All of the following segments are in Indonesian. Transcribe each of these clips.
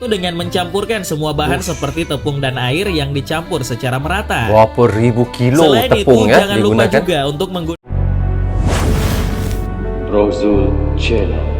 Itu dengan mencampurkan semua bahan seperti tepung dan air yang dicampur secara merata. Berapa ribu kilo Selain tepung itu, ya jangan lupa digunakan. juga untuk menggunakan Brozul Channel.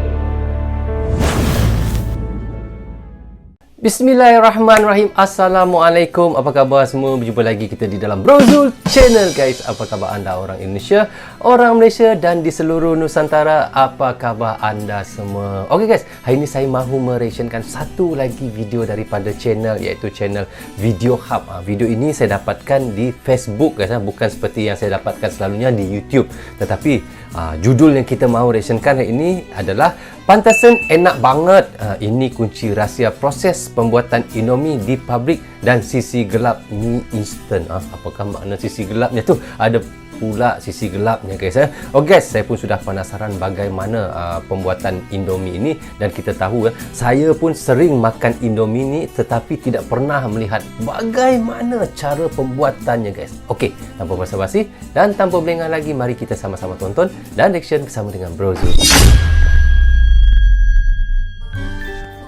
Bismillahirrahmanirrahim. Assalamualaikum. Apa khabar semua? Berjumpa lagi kita di dalam Brozul Channel, guys. Apa khabar anda orang Indonesia, orang Malaysia dan di seluruh Nusantara? Apa khabar anda semua? Okey guys, hari ini saya mahu mereactionkan satu lagi video daripada channel, iaitu channel Video Hub. Video ini saya dapatkan di Facebook, guys. Bukan seperti yang saya dapatkan selalunya di YouTube. Tetapi judul yang kita mahu reactionkan hari ini adalah Pantasan Enak Banget. Ini kunci rahsia proses pembuatan Indomie di pabrik dan sisi gelap mie instan. Apakah makna sisi gelapnya tu? Ada pula sisi gelapnya, guys. Guys, saya pun sudah penasaran bagaimana pembuatan Indomie ini, dan kita tahu saya pun sering makan Indomie ni tetapi tidak pernah melihat bagaimana cara pembuatannya, guys. Okey, tanpa basa-basi dan tanpa berlengah lagi, mari kita sama-sama tonton dan reaction bersama dengan Brozul.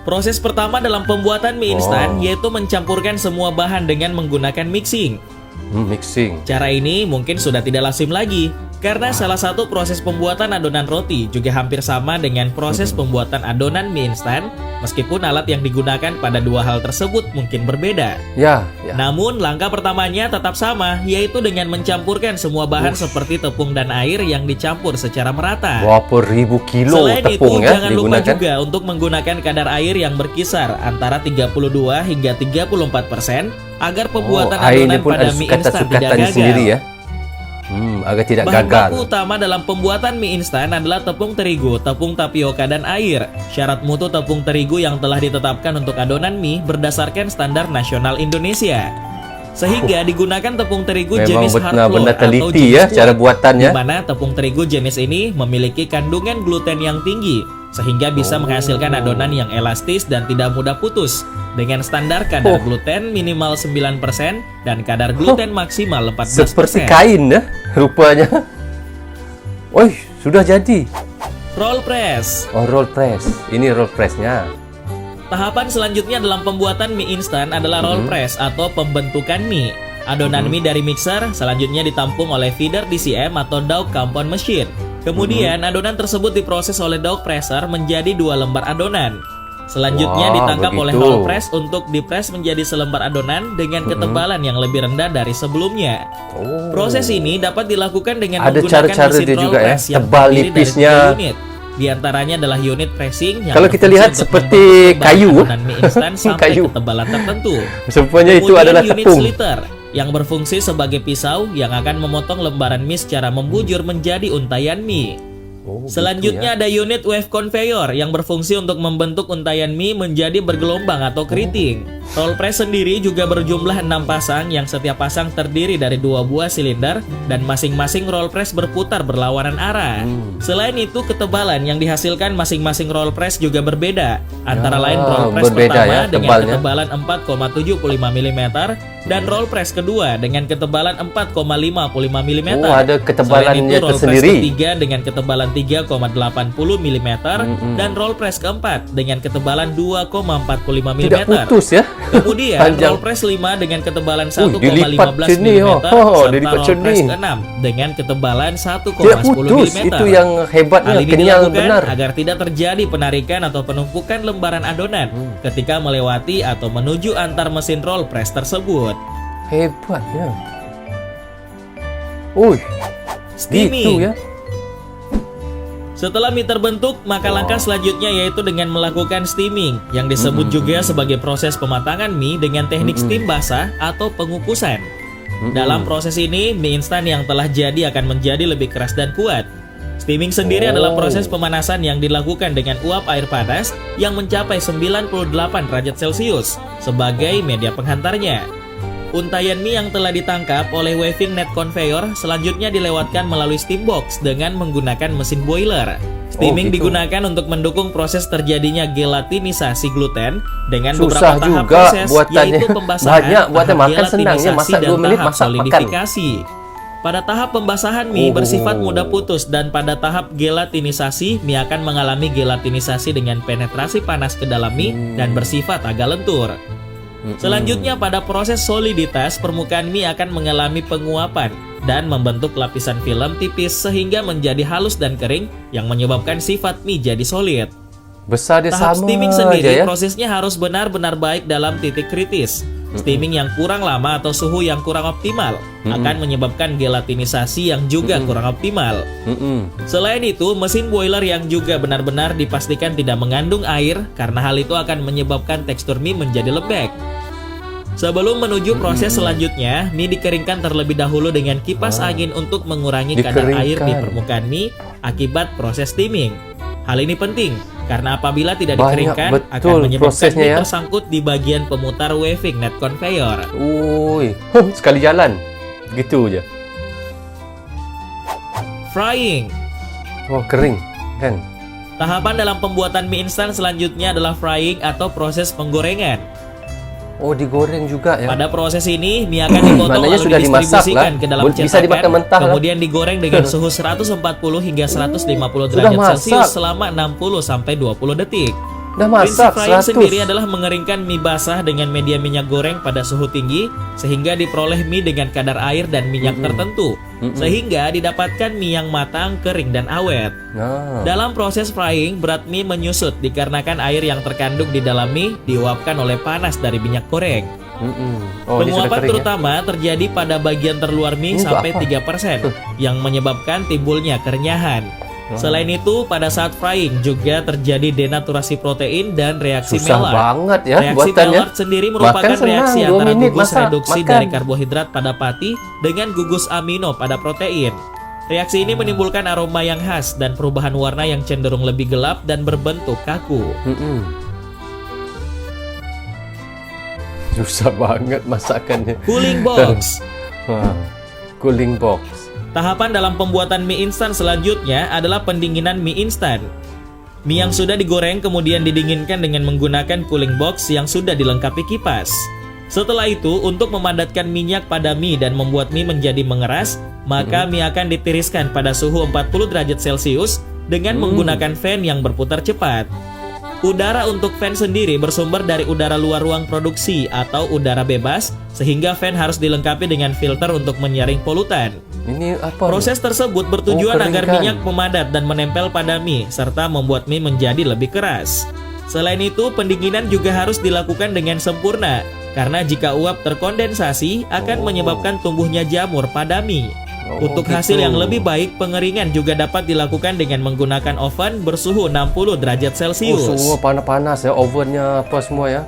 proses pertama dalam pembuatan mie instan yaitu mencampurkan semua bahan dengan menggunakan mixing. Mixing. Cara ini mungkin sudah tidak lazim lagi karena salah satu proses pembuatan adonan roti juga hampir sama dengan proses pembuatan adonan mie instan, meskipun alat yang digunakan pada dua hal tersebut mungkin berbeda. Ya. Namun langkah pertamanya tetap sama, yaitu dengan mencampurkan semua bahan seperti tepung dan air yang dicampur secara merata. Berapa ribu kilo Selain tepung itu, jangan lupa digunakan juga untuk menggunakan kadar air yang berkisar antara 32 hingga 34% agar pembuatan adonan pada mie instan tidak gagal. Sendiri ya. Agar tidak Bahan gagal. baku utama dalam pembuatan mie instan adalah tepung terigu, tepung tapioka, dan air. Syarat mutu tepung terigu yang telah ditetapkan untuk adonan mie berdasarkan standar nasional Indonesia. Sehingga digunakan tepung terigu jenis hard flour atau teliti ya cara buatannya. di mana tepung terigu jenis ini memiliki kandungan gluten yang tinggi sehingga bisa menghasilkan adonan yang elastis dan tidak mudah putus dengan standar kadar gluten minimal 9% dan kadar gluten maksimal 14%. Seperti kain ya rupanya. Sudah jadi. Roll press. Roll press. Ini roll pressnya. Tahapan selanjutnya dalam pembuatan mie instan adalah roll press atau pembentukan mie. Adonan mie dari mixer selanjutnya ditampung oleh feeder DCM atau dough compound machine. Kemudian adonan tersebut diproses oleh dough presser menjadi 2 lembar adonan. Selanjutnya ditangkap oleh roll press untuk dipres menjadi selembar adonan dengan ketebalan yang lebih rendah dari sebelumnya. Proses ini dapat dilakukan dengan menggunakan mesin roll press yang tebal terdiri dari 3 unit. Di antaranya adalah unit pressing yang kalau kita lihat seperti kayu mie instan sampai ketebalan tertentu. Sebenarnya itu adalah unit tepung sliter yang berfungsi sebagai pisau yang akan memotong lembaran mie secara membujur menjadi untayan mie. Selanjutnya ada unit wave conveyor yang berfungsi untuk membentuk untayan mie menjadi bergelombang atau keriting. Roll press sendiri juga berjumlah 6 pasang yang setiap pasang terdiri dari 2 buah silinder dan masing-masing roll press berputar berlawanan arah. Selain itu, ketebalan yang dihasilkan masing-masing roll press juga berbeda. Antara lain roll press pertama dengan ketebalan 4,75 mm dan roll press kedua dengan ketebalan 4,55 mm. Ada ketebalannya roll tersendiri. press ketiga dengan ketebalan 3,80 mm dan roll press keempat dengan ketebalan 2,45 mm. Tidak putus ya. Kemudian roll press 5 dengan ketebalan 1,15 mm serta roll press ke-6 dengan ketebalan 1,10 mm. Itu yang hebatnya, kenyal benar. Agar tidak terjadi penarikan atau penumpukan lembaran adonan ketika melewati atau menuju antar mesin roll press tersebut. Hebatnya. Steaming. Gitu ya. Setelah mie terbentuk, maka langkah selanjutnya yaitu dengan melakukan steaming, yang disebut juga sebagai proses pematangan mie dengan teknik steam basah atau pengukusan. Dalam proses ini, mie instan yang telah jadi akan menjadi lebih keras dan kuat. Steaming sendiri adalah proses pemanasan yang dilakukan dengan uap air panas yang mencapai 98 derajat Celcius sebagai media penghantarnya. Untayan mie yang telah ditangkap oleh waving net conveyor selanjutnya dilewatkan melalui steam box dengan menggunakan mesin boiler. Steaming digunakan untuk mendukung proses terjadinya gelatinisasi gluten dengan beberapa tahap proses, yaitu pembasahan, banyak buatnya makan senang ya, masak 2 menit masak solidifikasi. Pada tahap pembasahan mie bersifat mudah putus dan pada tahap gelatinisasi mie akan mengalami gelatinisasi dengan penetrasi panas ke dalam mie dan bersifat agak lentur. Selanjutnya pada proses soliditas permukaan mie akan mengalami penguapan dan membentuk lapisan film tipis sehingga menjadi halus dan kering yang menyebabkan sifat mie jadi solid. Besar dia Tahap sama steaming sendiri aja ya. prosesnya harus benar-benar baik dalam titik kritis. Steaming yang kurang lama atau suhu yang kurang optimal akan menyebabkan gelatinisasi yang juga kurang optimal. Selain itu, mesin boiler yang juga benar-benar dipastikan tidak mengandung air karena hal itu akan menyebabkan tekstur mie menjadi lembek. Sebelum menuju proses selanjutnya, mie dikeringkan terlebih dahulu dengan kipas angin untuk mengurangi kadar air di permukaan mie akibat proses steaming. Hal ini penting karena apabila tidak dikeringkan akan menyebabkan mie tersangkut di bagian pemutar weaving net conveyor. Ui, sekali jalan. Gitu aja. Frying. Oh, kering kan? Tahapan dalam pembuatan mie instan selanjutnya adalah frying atau proses penggorengan. Oh, digoreng juga ya. Pada proses ini, mie akan dipotong lalu sudah dimasak didistribusikan lah. ke dalam Bisa dimakan cetakan, mentah lah. kemudian digoreng dengan suhu 140 hingga 150 derajat Celcius selama 60 sampai 20 detik. Udah Prinsip masak frying 100. sendiri adalah mengeringkan mie basah dengan media minyak goreng pada suhu tinggi sehingga diperoleh mie dengan kadar air dan minyak tertentu sehingga didapatkan mie yang matang, kering dan awet. Nah. Dalam proses frying, berat mie menyusut dikarenakan air yang terkandung di dalam mie diuapkan oleh panas dari minyak goreng. Oh, dia sudah Penguapan kering, terutama terjadi pada bagian terluar mie Ini untuk sampai apa? 3% yang menyebabkan timbulnya kerenyahan. Selain itu, pada saat frying juga terjadi denaturasi protein dan reaksi Susah Maillard. banget ya Reaksi buatannya. Maillard sendiri merupakan Makan senang, reaksi 2 antara menit gugus masak, reduksi makan. dari karbohidrat pada pati dengan gugus amino pada protein. Reaksi ini menimbulkan aroma yang khas dan perubahan warna yang cenderung lebih gelap dan berbentuk kaku. Susah banget masakannya. Cooling box. Cooling box. Tahapan dalam pembuatan mie instan selanjutnya adalah pendinginan mie instan. Mie yang sudah digoreng kemudian didinginkan dengan menggunakan cooling box yang sudah dilengkapi kipas. Setelah itu, untuk memadatkan minyak pada mie dan membuat mie menjadi mengeras, maka mie akan ditiriskan pada suhu 40 derajat Celcius dengan menggunakan fan yang berputar cepat. Udara untuk fan sendiri bersumber dari udara luar ruang produksi atau udara bebas, sehingga fan harus dilengkapi dengan filter untuk menyaring polutan. Ini apa? Proses tersebut bertujuan agar keringkan. minyak memadat dan menempel pada mie, serta membuat mie menjadi lebih keras. Selain itu, pendinginan juga harus dilakukan dengan sempurna, karena jika uap terkondensasi akan menyebabkan tumbuhnya jamur pada mie. Untuk hasil yang lebih baik, pengeringan juga dapat dilakukan dengan menggunakan oven bersuhu 60 derajat Celcius. Semua panas-panas ya, ovennya apa semua ya.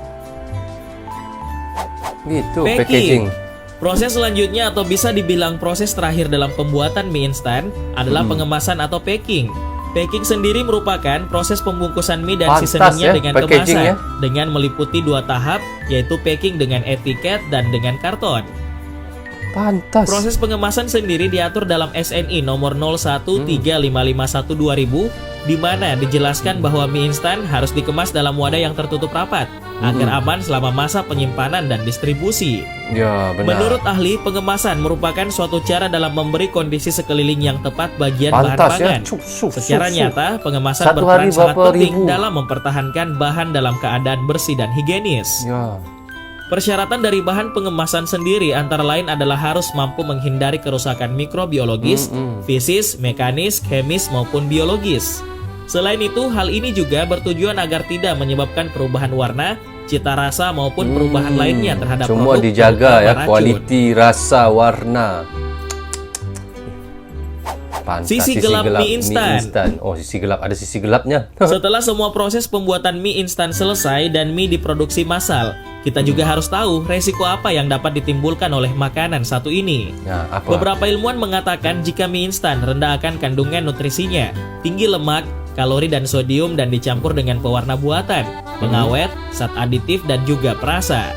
Gitu packaging. Proses selanjutnya atau bisa dibilang proses terakhir dalam pembuatan mie instan adalah pengemasan atau packing. Packing sendiri merupakan proses pembungkusan mie dan Pantas seasoningnya ya, dengan packagingnya. kemasan dengan meliputi 2 tahap, yaitu packing dengan etiket dan dengan karton. Pantas. Proses pengemasan sendiri diatur dalam SNI nomor 013551/2000 di mana dijelaskan bahwa mie instan harus dikemas dalam wadah yang tertutup rapat agar aman selama masa penyimpanan dan distribusi. Ya, benar. Menurut ahli, pengemasan merupakan suatu cara dalam memberi kondisi sekeliling yang tepat bagian bahan Pantas pangan. ya. Secara nyata, pengemasan Satu berperan hari sangat berapa penting ribu? dalam mempertahankan bahan dalam keadaan bersih dan higienis. Ya. Persyaratan dari bahan pengemasan sendiri antara lain adalah harus mampu menghindari kerusakan mikrobiologis, fisis, mekanis, chemis maupun biologis. Selain itu, hal ini juga bertujuan agar tidak menyebabkan perubahan warna, cita rasa maupun perubahan lainnya terhadap Semua produk dijaga terutama ya, racun. kualiti, rasa, warna. Pantas, Sisi gelap mie instan. Oh, sisi gelap, ada sisi gelapnya. Setelah semua proses pembuatan mie instan selesai dan mie diproduksi massal, kita juga harus tahu resiko apa yang dapat ditimbulkan oleh makanan satu ini. Nah, apa? Beberapa ilmuwan mengatakan jika mie instan rendah akan kandungan nutrisinya, tinggi lemak, kalori dan sodium dan dicampur dengan pewarna buatan, pengawet, zat aditif dan juga perasa.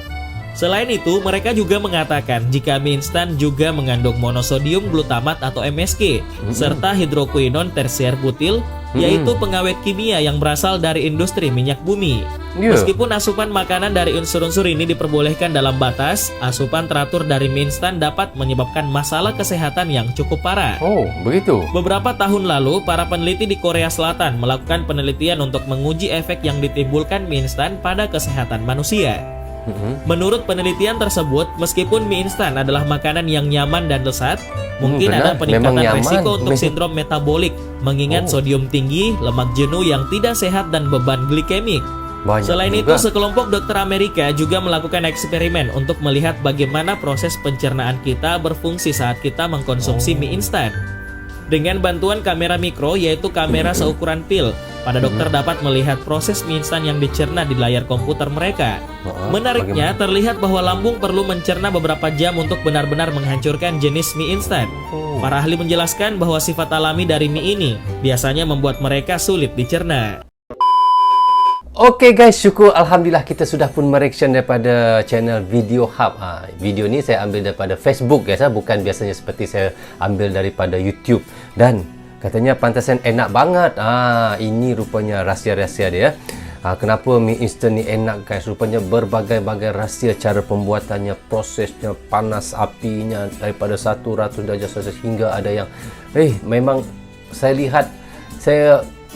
Selain itu, mereka juga mengatakan jika mie instan juga mengandung monosodium glutamat atau MSG serta hidroquinone tersier butil, yaitu pengawet kimia yang berasal dari industri minyak bumi. Ya. Meskipun asupan makanan dari unsur-unsur ini diperbolehkan dalam batas, asupan teratur dari mie instan dapat menyebabkan masalah kesehatan yang cukup parah. Oh, begitu. Beberapa tahun lalu, para peneliti di Korea Selatan melakukan penelitian untuk menguji efek yang ditimbulkan mie instan pada kesehatan manusia. Menurut penelitian tersebut, meskipun mie instan adalah makanan yang nyaman dan lezat, mungkin benar. ada peningkatan Memang nyaman. resiko untuk sindrom metabolik, mengingat sodium tinggi, lemak jenuh yang tidak sehat, dan beban glikemik. Banyak Selain juga. itu, sekelompok dokter Amerika juga melakukan eksperimen untuk melihat bagaimana proses pencernaan kita berfungsi saat kita mengkonsumsi mie instan. Dengan bantuan kamera mikro, yaitu kamera seukuran pil, para dokter dapat melihat proses mie instan yang dicerna di layar komputer mereka. Menariknya, terlihat bahwa lambung perlu mencerna beberapa jam untuk benar-benar menghancurkan jenis mie instan. Para ahli menjelaskan bahwa sifat alami dari mie ini biasanya membuat mereka sulit dicerna. Oke guys, syukur Alhamdulillah kita sudah pun mereaction daripada channel Video Hub. Video ni saya ambil daripada Facebook guys, bukan biasanya seperti saya ambil daripada YouTube. Dan katanya pantasan enak banget. Ini rupanya rahsia-rahsia dia. Kenapa mie instant ni enak guys? Rupanya berbagai-bagai rahsia cara pembuatannya, prosesnya, panas apinya daripada 100 darjah Celsius hingga ada yang memang saya lihat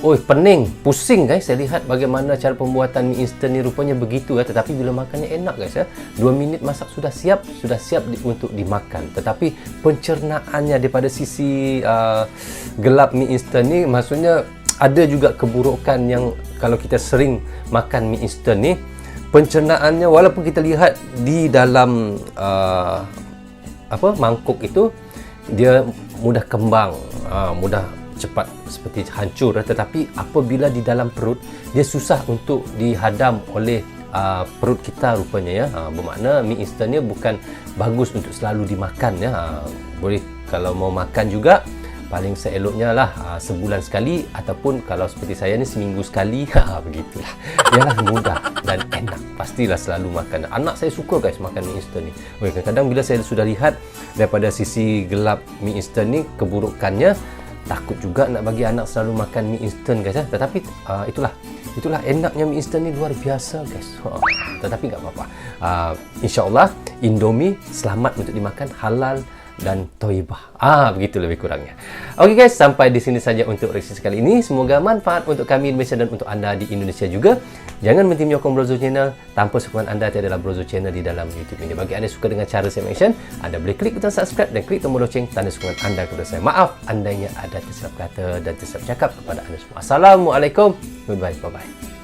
pening, pusing guys saya lihat bagaimana cara pembuatan mie instant ni rupanya begitu tetapi bila makannya enak guys 2 minit masak sudah siap untuk dimakan. Tetapi pencernaannya daripada sisi gelap mie instant ni, maksudnya ada juga keburukan yang kalau kita sering makan mie instant ni, pencernaannya walaupun kita lihat di dalam mangkuk itu dia mudah kembang, mudah cepat seperti hancur, tetapi apabila di dalam perut dia susah untuk dihadam oleh perut kita rupanya bermakna mie instan ni bukan bagus untuk selalu dimakan boleh kalau mau makan juga paling seeloknya lah sebulan sekali, ataupun kalau seperti saya ni seminggu sekali. Begitulah. Ialah mudah dan enak. Pastilah selalu makan. Anak saya suka guys makan mie instan ni. Kadang-kadang bila saya sudah lihat daripada sisi gelap mie instan ni, keburukannya, takut juga nak bagi anak selalu makan mie instan guys. Tetapi itulah enaknya mie instan ni, luar biasa guys. Tetapi tak apa-apa. InsyaAllah Indomie selamat untuk dimakan, halal dan toibah. Begitu lebih kurangnya. Okey guys, sampai di sini saja untuk reaksi kali ini. Semoga manfaat untuk kami di Malaysia dan untuk anda di Indonesia juga. Jangan berhenti menyokong Brozul Channel. Tanpa sokongan anda tiadalah Brozul Channel di dalam YouTube ini. Bagi anda yang suka dengan cara saya mention, anda boleh klik butang subscribe dan klik tombol loceng tanda sokongan anda kepada saya. Maaf andainya ada tersilap kata dan tersilap cakap kepada anda semua. Assalamualaikum. Goodbye. Bye-bye.